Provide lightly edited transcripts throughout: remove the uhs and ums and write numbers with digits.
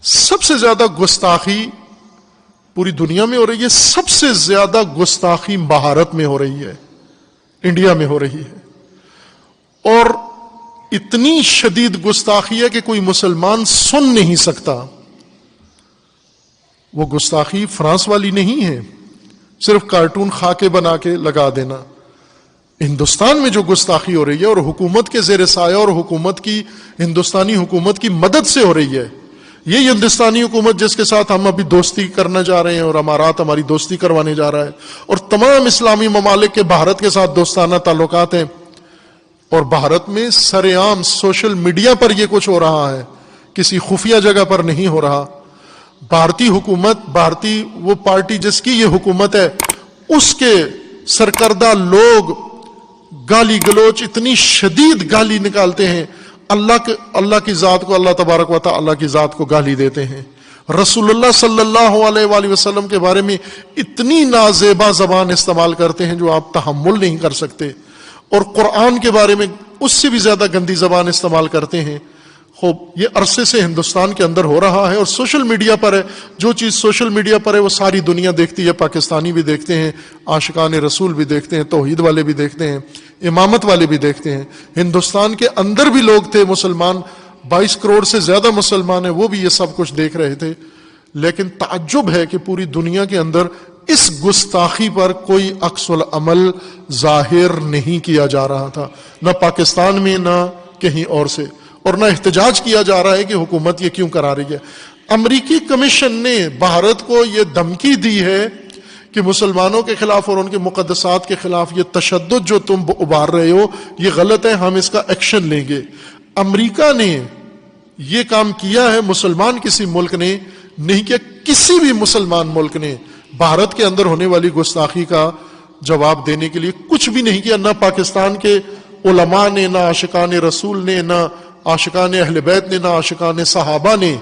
سب سے زیادہ گستاخی پوری دنیا میں ہو رہی ہے، سب سے زیادہ گستاخی بھارت میں ہو رہی ہے، انڈیا میں ہو رہی ہے، اور اتنی شدید گستاخی ہے کہ کوئی مسلمان سن نہیں سکتا۔ وہ گستاخی فرانس والی نہیں ہے، صرف کارٹون خاکے بنا کے لگا دینا۔ ہندوستان میں جو گستاخی ہو رہی ہے، اور حکومت کے زیر سایہ اور حکومت کی، ہندوستانی حکومت کی مدد سے ہو رہی ہے، یہ ہندوستانی حکومت جس کے ساتھ ہم ابھی دوستی کرنا جا رہے ہیں، اور امارات ہماری دوستی کروانے جا رہا ہے، اور تمام اسلامی ممالک کے بھارت کے ساتھ دوستانہ تعلقات ہیں، اور بھارت میں سر عام سوشل میڈیا پر یہ کچھ ہو رہا ہے، کسی خفیہ جگہ پر نہیں ہو رہا۔ بھارتی حکومت، بھارتی وہ پارٹی جس کی یہ حکومت ہے، اس کے سرکردہ لوگ گالی گلوچ، اتنی شدید گالی نکالتے ہیں، اللہ کی ذات کو، اللہ تبارک و تعالی اللہ کی ذات کو گالی دیتے ہیں، رسول اللہ صلی اللہ علیہ وآلہ وسلم کے بارے میں اتنی نازیبا زبان استعمال کرتے ہیں جو آپ تحمل نہیں کر سکتے، اور قرآن کے بارے میں اس سے بھی زیادہ گندی زبان استعمال کرتے ہیں۔ خوب یہ عرصے سے ہندوستان کے اندر ہو رہا ہے، اور سوشل میڈیا پر ہے، جو چیز سوشل میڈیا پر ہے وہ ساری دنیا دیکھتی ہے، پاکستانی بھی دیکھتے ہیں، عاشقان رسول بھی دیکھتے ہیں، توحید والے بھی دیکھتے ہیں، امامت والے بھی دیکھتے ہیں۔ ہندوستان کے اندر بھی لوگ تھے مسلمان، 22 کروڑ سے زیادہ مسلمان ہیں، وہ بھی یہ سب کچھ دیکھ رہے تھے، لیکن تعجب ہے کہ پوری دنیا کے اندر اس گستاخی پر کوئی عکس العمل ظاہر نہیں کیا جا رہا تھا، نہ پاکستان میں نہ کہیں اور سے، اور نہ احتجاج کیا جا رہا ہے کہ حکومت یہ کیوں کرا رہی ہے۔ امریکی کمیشن نے بھارت کو یہ دھمکی دی ہے کہ مسلمانوں کے خلاف اور ان کے مقدسات کے خلاف یہ تشدد جو تم ابھار رہے ہو یہ غلط ہے، ہم اس کا ایکشن لیں گے۔ امریکہ نے یہ کام کیا ہے، مسلمان کسی ملک نے نہیں کیا، کسی بھی مسلمان ملک نے بھارت کے اندر ہونے والی گستاخی کا جواب دینے کے لیے کچھ بھی نہیں کیا، نہ پاکستان کے علماء نے، نہ عاشقان رسول نے، نہ عاشقان اہل بیت نے، نہ عاشقان صحابہ نے،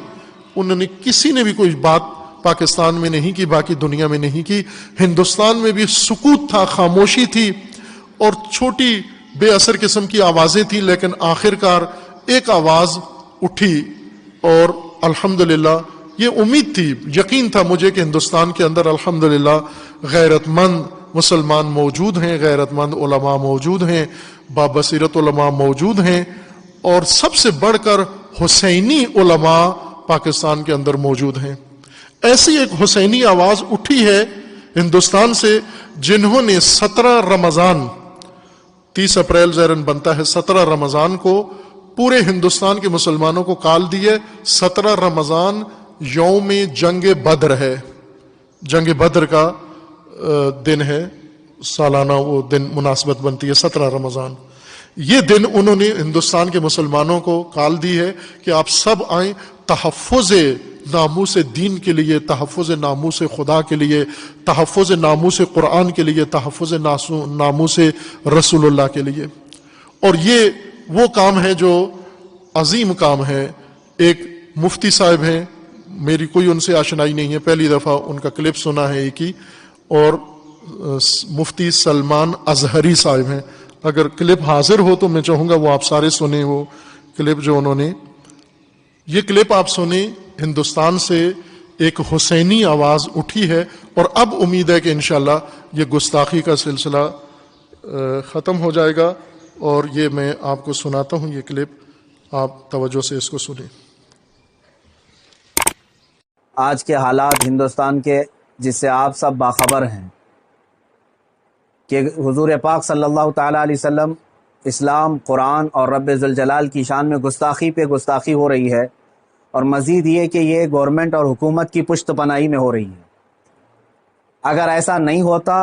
انہوں نے کسی نے بھی کوئی بات پاکستان میں نہیں کی، باقی دنیا میں نہیں کی۔ ہندوستان میں بھی سکوت تھا، خاموشی تھی، اور چھوٹی بے اثر قسم کی آوازیں تھیں، لیکن آخرکار ایک آواز اٹھی، اور الحمدللہ یہ امید تھی، یقین تھا مجھے کہ ہندوستان کے اندر الحمدللہ غیرت مند مسلمان موجود ہیں، غیرت مند علماء موجود ہیں، بابصیرت علماء موجود ہیں، اور سب سے بڑھ کر حسینی علماء پاکستان کے اندر موجود ہیں۔ ایسی ایک حسینی آواز اٹھی ہے ہندوستان سے، جنہوں نے 17 رمضان، 30 اپریل ظاہراً بنتا ہے، 17 رمضان کو پورے ہندوستان کے مسلمانوں کو کال دی ہے۔ 17 رمضان یوم جنگ بدر ہے، جنگ بدر کا دن ہے، سالانہ وہ دن مناسبت بنتی ہے 17 رمضان۔ یہ دن انہوں نے ہندوستان کے مسلمانوں کو کال دی ہے کہ آپ سب آئیں، تحفظ ناموس دین کے لیے، تحفظ ناموس خدا کے لیے، تحفظ ناموس قرآن کے لیے، تحفظ ناموس رسول اللہ کے لیے۔ اور یہ وہ کام ہے جو عظیم کام ہے۔ ایک مفتی صاحب ہیں، میری کوئی ان سے آشنائی نہیں ہے، پہلی دفعہ ان کا کلپ سنا ہے ایک ہی، اور مفتی سلمان اظہری صاحب ہیں۔ اگر کلپ حاضر ہو تو میں چاہوں گا وہ آپ سارے سنیں، وہ کلپ جو انہوں نے، یہ کلپ آپ سنیں۔ ہندوستان سے ایک حسینی آواز اٹھی ہے، اور اب امید ہے کہ انشاءاللہ یہ گستاخی کا سلسلہ ختم ہو جائے گا، اور یہ میں آپ کو سناتا ہوں یہ کلپ، آپ توجہ سے اس کو سنیں۔ آج کے حالات ہندوستان کے، جس سے آپ سب باخبر ہیں، کہ حضور پاک صلی اللہ تعالیٰ علیہ وسلم، اسلام، قرآن اور رب ذوالجلال کی شان میں گستاخی پہ گستاخی ہو رہی ہے، اور مزید یہ کہ یہ گورنمنٹ اور حکومت کی پشت پناہی میں ہو رہی ہے۔ اگر ایسا نہیں ہوتا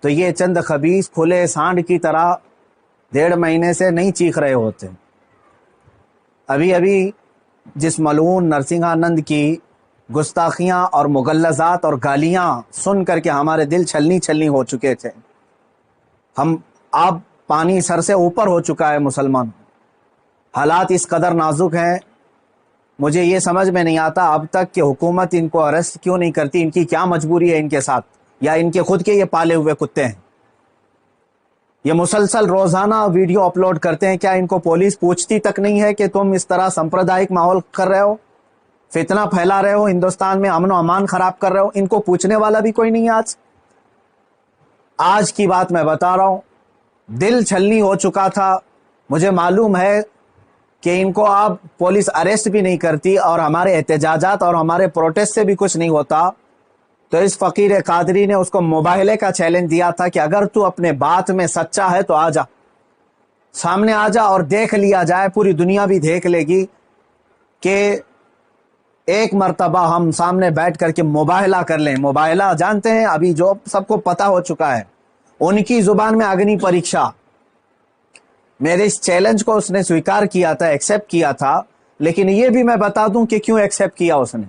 تو یہ چند خبیث کھلے سانڈ کی طرح 1.5 مہینے سے نہیں چیخ رہے ہوتے۔ ابھی جس ملعون نرسنگھانند کی گستاخیاں اور مغلظات اور گالیاں سن کر کے ہمارے دل چھلنی ہو چکے تھے، اب پانی سر سے اوپر ہو چکا ہے مسلمان۔ حالات اس قدر نازک ہیں، مجھے یہ سمجھ میں نہیں آتا اب تک کہ حکومت ان کو اریسٹ کیوں نہیں کرتی، ان کی کیا مجبوری ہے ان کے ساتھ، یا ان کے خود کے یہ پالے ہوئے کتے ہیں۔ یہ مسلسل روزانہ ویڈیو اپلوڈ کرتے ہیں، کیا ان کو پولیس پوچھتی تک نہیں ہے کہ تم اس طرح سمپردائک ماحول کر رہے ہو؟ فتنہ پھیلا رہے ہو, ہندوستان میں امن و امان خراب کر رہے ہو, ان کو پوچھنے والا بھی کوئی نہیں ہے. آج کی بات میں بتا رہا ہوں, دل چھلنی ہو چکا تھا. مجھے معلوم ہے کہ ان کو اب پولیس اریسٹ بھی نہیں کرتی اور ہمارے احتجاجات اور ہمارے پروٹیسٹ سے بھی کچھ نہیں ہوتا. تو اس فقیر قادری نے اس کو مباہلے کا چیلنج دیا تھا کہ اگر تو اپنے بات میں سچا ہے تو آ جا, سامنے آ جا اور دیکھ لیا جائے, پوری دنیا بھی دیکھ لے گی کہ ایک مرتبہ ہم سامنے بیٹھ کر کے مباہلہ کر لیں. مباہلہ جانتے ہیں, ابھی جو سب کو پتا ہو چکا ہے, ان کی زبان میں اگنی پریکشا. میرے اس چیلنج کو اس نے سویکار کیا تھا, ایکسیپٹ کیا تھا, لیکن یہ بھی میں بتا دوں کہ کیوں ایکسیپٹ کیا اس نے.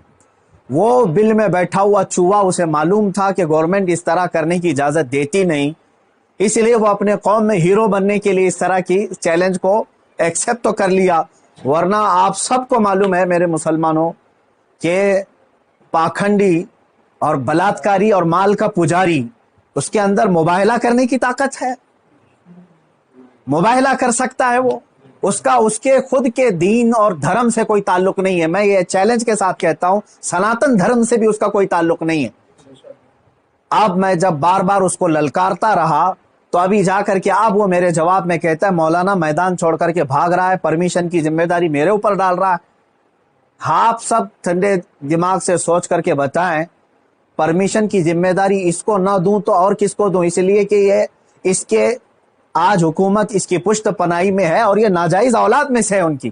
وہ بل میں بیٹھا ہوا چوہا, اسے معلوم تھا کہ گورنمنٹ اس طرح کرنے کی اجازت دیتی نہیں, اس لیے وہ اپنے قوم میں ہیرو بننے کے لیے اس طرح کی چیلنج کو ایکسیپٹ تو کر لیا. ورنہ آپ سب کو معلوم ہے میرے مسلمانوں کہ پاکھنڈی اور بلاتکاری اور مال کا پجاری, اس کے اندر مباہلہ کرنے کی طاقت ہے, مباہلہ کر سکتا ہے وہ. اس کے خود کے دین اور دھرم سے کوئی تعلق نہیں ہے. میں یہ چیلنج کے ساتھ کہتا ہوں, سناتن دھرم سے بھی اس کا کوئی تعلق نہیں ہے. اب میں جب بار بار اس کو للکارتا رہا تو ابھی جا کر کے اب وہ میرے جواب میں کہتا ہے مولانا میدان چھوڑ کر کے بھاگ رہا ہے, پرمیشن کی ذمہ داری میرے اوپر ڈال رہا ہے. آپ سب ٹھنڈے دماغ سے سوچ کر کے بتائیں, پرمیشن کی ذمہ داری اس کو نہ دوں تو اور کس کو دوں؟ اس لیے کہ یہ اس کے آج حکومت اس کی پشت پناہی میں ہے اور یہ ناجائز اولاد میں سے ہے ان کی.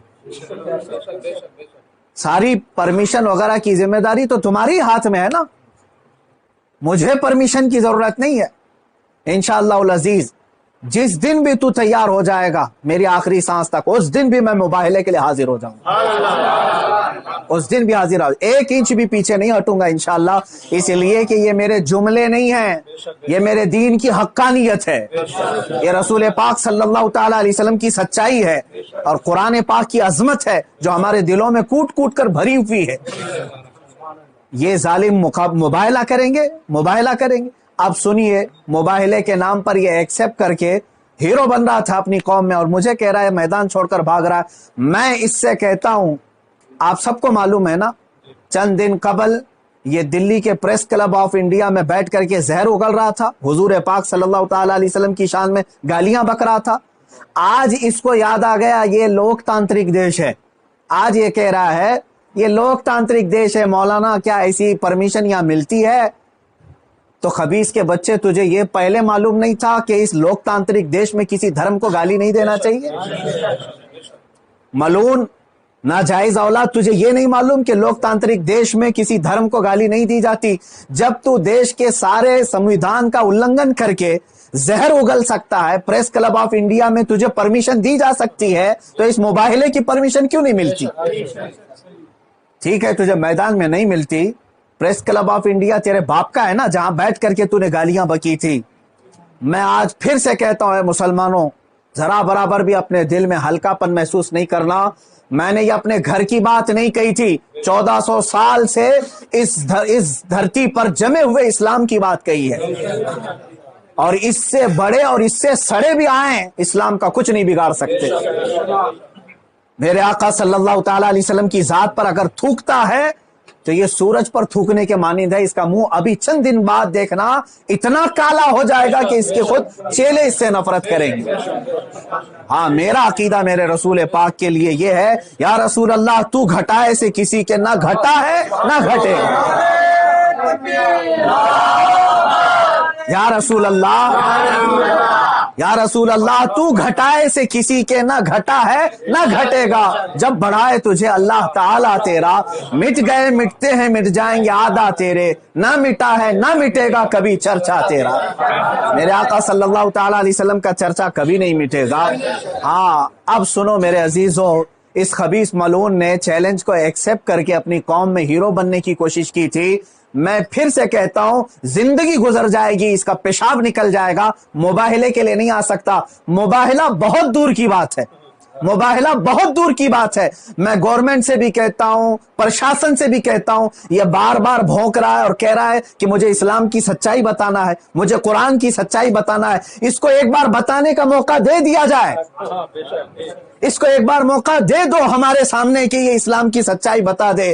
ساری پرمیشن وغیرہ کی ذمہ داری تو تمہاری ہاتھ میں ہے نا, مجھے پرمیشن کی ضرورت نہیں ہے. انشاءاللہ العزیز جس دن بھی تو تیار ہو جائے گا میری آخری سانس تک, اس دن بھی میں مباہلے کے لیے حاضر ہو جاؤں گا, اس دن بھی حاضر ہوں. 1 انچ بھی پیچھے نہیں ہٹوں گا انشاءاللہ, اس لیے کہ یہ میرے جملے نہیں ہیں, یہ میرے دین کی حقانیت ہے, یہ رسول پاک صلی اللہ تعالی علیہ وسلم کی سچائی ہے اور قرآن پاک کی عظمت ہے جو ہمارے دلوں میں کوٹ کوٹ کر بھری ہوئی ہے. یہ ظالم مباہلہ کریں گے, مباہلہ کریں گے. اب سنیے, مباہلے کے نام پر یہ ایکسیپٹ کر کے ہیرو بن رہا تھا اپنی قوم میں, اور مجھے کہہ رہا ہے میدان چھوڑ کر بھاگ رہا ہے. میں اس سے کہتا ہوں, آپ سب کو معلوم ہے نا, چند دن قبل یہ دلی کے پریس کلب آف انڈیا میں بیٹھ کر کے زہر اگل رہا تھا, حضور پاک صلی اللہ تعالی علیہ وسلم کی شان میں گالیاں بک رہا تھا. آج اس کو یاد آ گیا یہ لوک تانترک دیش ہے, آج یہ کہہ رہا ہے یہ لوک تانترک دیش ہے, مولانا کیا ایسی پرمیشن یہاں ملتی ہے؟ تو خبیث کے بچے, تجھے یہ پہلے معلوم نہیں تھا کہ اس لوک تانترک دیش میں کسی دھرم کو گالی نہیں دینا چاہیے؟ ملعون ناجائز اولاد, تجھے یہ نہیں معلوم کہ لوک تانترک دیش میں کسی دھرم کو گالی نہیں دی جاتی؟ جب تو دیش کے سارے سمویدھان کا النگن کر کے زہر اگل سکتا ہے, پریس کلب آف انڈیا میں تجھے پرمیشن دی جا سکتی ہے, تو اس مباہلے کی پرمیشن کیوں نہیں ملتی؟ ٹھیک ہے تجھے میدان میں نہیں ملتی, پریس کلب آف انڈیا تیرے باپ کا ہے نا, جہاں بیٹھ کر کے تو نے گالیاں بکی تھی. میں آج پھر سے کہتا ہوں مسلمانوں, ذرا برابر بھی اپنے دل میں ہلکا پن محسوس نہیں کرنا. میں نے یہ اپنے گھر کی بات نہیں کہی تھی, 1400 سال سے اس دھرتی پر جمے ہوئے اسلام کی بات کہی ہے, اور اس سے بڑے اور اس سے سڑے بھی آئیں, اسلام کا کچھ نہیں بگاڑ سکتے. میرے آقا صلی اللہ تعالی علیہ وسلم کی ذات پر اگر تھوکتا ہے تو یہ سورج پر تھوکنے کے مانند ہے. اس کا منہ ابھی چند دن بعد دیکھنا اتنا کالا ہو جائے گا کہ اس کے خود چیلے اس سے نفرت کریں گے. ہاں, میرا عقیدہ میرے رسول پاک کے لیے یہ ہے, یا رسول اللہ تو گھٹائے سے کسی کے نہ گھٹا ہے نہ گھٹے. یا رسول اللہ, یا رسول اللہ تو گھٹائے سے کسی کے نہ گھٹا ہے نہ گھٹے گا. جب بڑھائے تجھے اللہ تعالیٰ تیرا, مٹ گئے مٹتے ہیں مٹ جائیں گے آدھا تیرے, نہ مٹا ہے نہ مٹے گا کبھی چرچا تیرا. میرے آقا صلی اللہ تعالیٰ علیہ وسلم کا چرچا کبھی نہیں مٹے گا. ہاں, اب سنو میرے عزیزو, اس خبیث ملعون نے چیلنج کو ایکسیپٹ کر کے اپنی قوم میں ہیرو بننے کی کوشش کی تھی. میں پھر سے کہتا ہوں, زندگی گزر جائے گی, اس کا پیشاب نکل جائے گا, مباہلے کے لیے نہیں آ سکتا. مباہلہ بہت دور کی بات ہے, مباہلہ بہت دور کی بات ہے. میں گورنمنٹ سے بھی کہتا ہوں, پرشاسن سے بھی کہتا ہوں, یہ بار بار بھونک رہا ہے اور کہہ رہا ہے کہ مجھے اسلام کی سچائی بتانا ہے, مجھے قرآن کی سچائی بتانا ہے. اس کو ایک بار بتانے کا موقع دے دیا جائے, اس کو ایک بار موقع دے دو ہمارے سامنے کہ یہ اسلام کی سچائی بتا دے.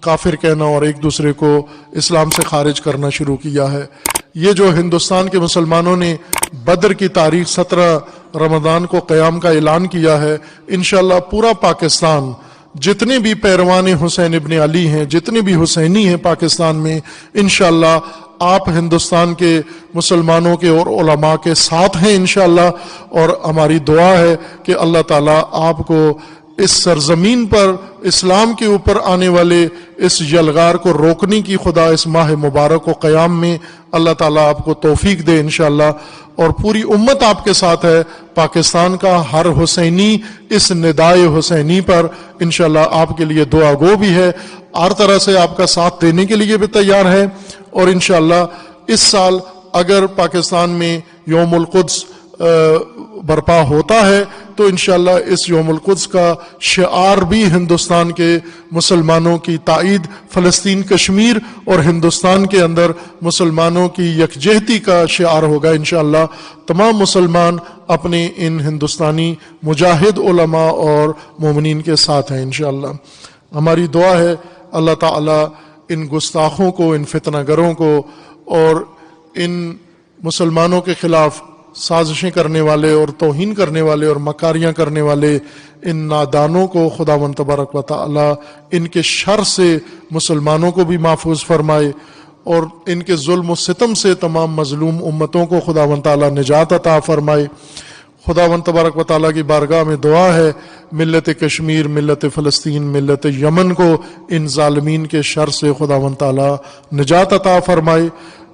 کافر کہنا اور ایک دوسرے کو اسلام سے خارج کرنا شروع کیا ہے۔ یہ جو ہندوستان کے مسلمانوں نے بدر کی تاریخ 17 رمضان کو قیام کا اعلان کیا ہے، انشاءاللہ پورا پاکستان، جتنے بھی پیروان حسین ابن علی ہیں، جتنے بھی حسینی ہیں پاکستان میں، انشاءاللہ آپ ہندوستان کے مسلمانوں کے اور علماء کے ساتھ ہیں انشاءاللہ، اور ہماری دعا ہے کہ اللہ تعالیٰ آپ کو اس سرزمین پر اسلام کے اوپر آنے والے اس یلغار کو روکنے کی خدا اس ماہ مبارک و قیام میں اللہ تعالیٰ آپ کو توفیق دے انشاءاللہ، اور پوری امت آپ کے ساتھ ہے، پاکستان کا ہر حسینی اس ندائے حسینی پر انشاءاللہ آپ کے لیے دعا گو بھی ہے، ہر طرح سے آپ کا ساتھ دینے کے لیے بھی تیار ہے۔ اور انشاءاللہ اس سال اگر پاکستان میں یوم القدس برپا ہوتا ہے تو انشاءاللہ اس یوم القدس کا شعار بھی ہندوستان کے مسلمانوں کی تائید، فلسطین، کشمیر اور ہندوستان کے اندر مسلمانوں کی یکجہتی کا شعار ہوگا انشاءاللہ۔ تمام مسلمان اپنے ان ہندوستانی مجاہد علماء اور مومنین کے ساتھ ہیں انشاءاللہ۔ ہماری دعا ہے اللہ تعالیٰ ان گستاخوں کو، ان فتنہ گروں کو اور ان مسلمانوں کے خلاف سازشیں کرنے والے اور توہین کرنے والے اور مکاریاں کرنے والے ان نادانوں کو خداوند تبارک و تعالی ان کے شر سے مسلمانوں کو بھی محفوظ فرمائے، اور ان کے ظلم و ستم سے تمام مظلوم امتوں کو خداوند تعالی نجات عطا فرمائے۔ خداوند تبارک و تعالیٰ کی بارگاہ میں دعا ہے ملت کشمیر، ملت فلسطین، ملت یمن کو ان ظالمین کے شر سے خداوند تعالیٰ نجات عطا فرمائے۔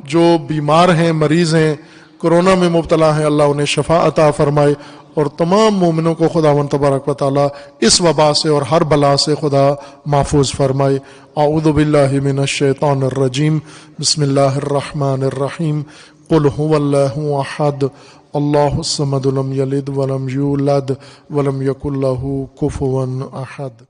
جو بیمار ہیں، مریض ہیں، کرونا میں مبتلا ہیں، اللہ انہیں شفا عطا فرمائے، اور تمام مومنوں کو خداوند تبارک و تعالیٰ اس وبا سے اور ہر بلا سے خدا محفوظ فرمائے۔ اعوذ باللہ من الشیطان الرجیم، بسم اللہ الرحمن الرحیم، قل هو اللہ احد اللہ الصمد لم یلد ولم یولد ولم یکن لہ کفوا احد۔